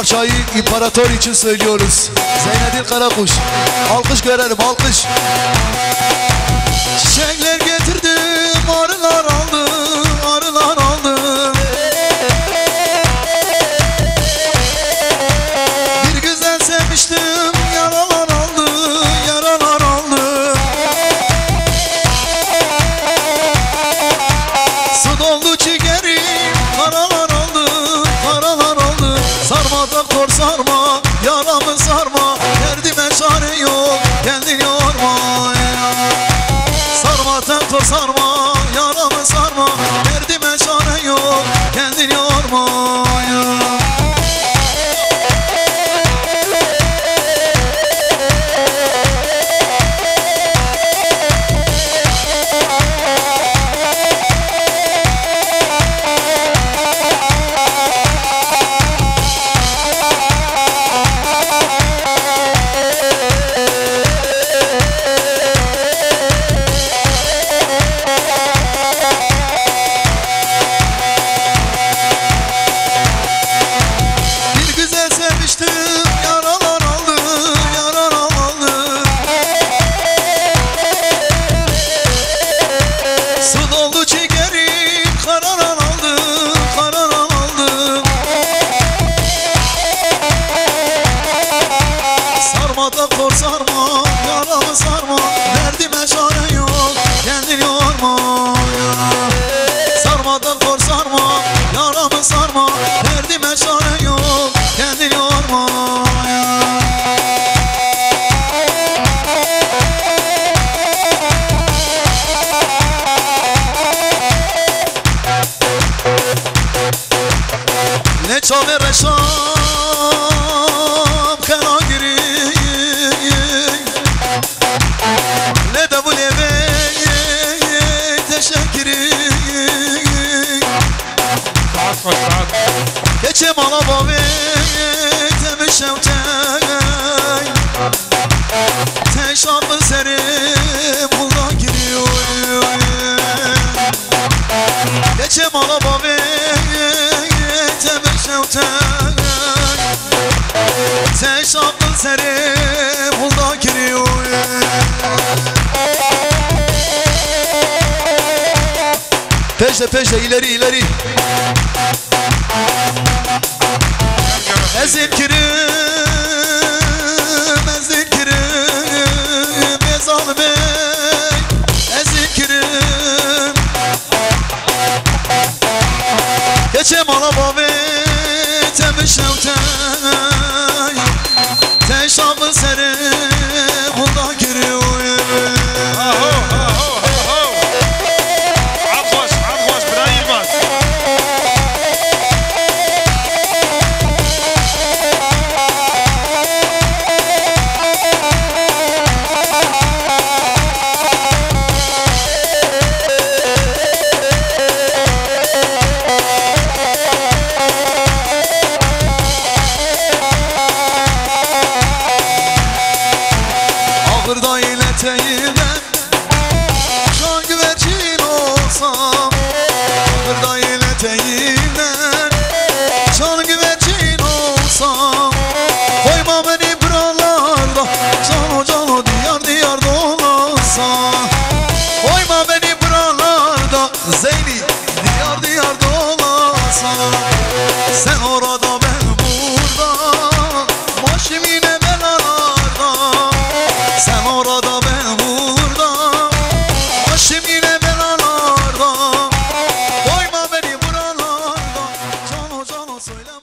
parçayı imparator için söylüyoruz. Zeynedil Karakuş. Alkış görelim, alkış. Çiçekler getirdim, arılar aldı, arılar aldı. Bir güzel sevmiştim, yaralar aldı, yaralar aldı. Su doldu ciğerim, karalar aldı, karalar aldı. Sarma doktor sarma, yaramı sarma, derdime çare yok, kendin yorma. Sarma doktor sarma, yaramı sarma, derdime çare yok, kendin yorma. Doktor sarma, yaramı sarma, derdime çare yok, kendin yorma. Sarma doktor sarma, yaramı sarma, derdime çare yok, kendin yorma. Ne çare reşam, kena giri. Ne de bu leve teşekkürü. Geçem alaba ve temişem tey. Teşabı serim buna giriyor. Geçem alaba ve temişem tey. Teşabı serim buna giriyor. Peşle peşle ileri ileri. Ezilkirim, ezilkirim, Bezal Bey, ezilkirim. Geçem alaba ve temişem tey. Teşabı seri bunda giriyor. Ahırda ileteyimden can güvercin olsam. Ahırda ileteyimden can güvercin olsam. Koyma beni buralarda, can can diyar diyar dolasam. Koyma beni buralarda, Zeyni diyar diyar dolasam. Sen orada ben burada, başım yine belalarda. Sen orada ben burada, başım yine belalarda. Koyma beni buralarda, cano cano söyle.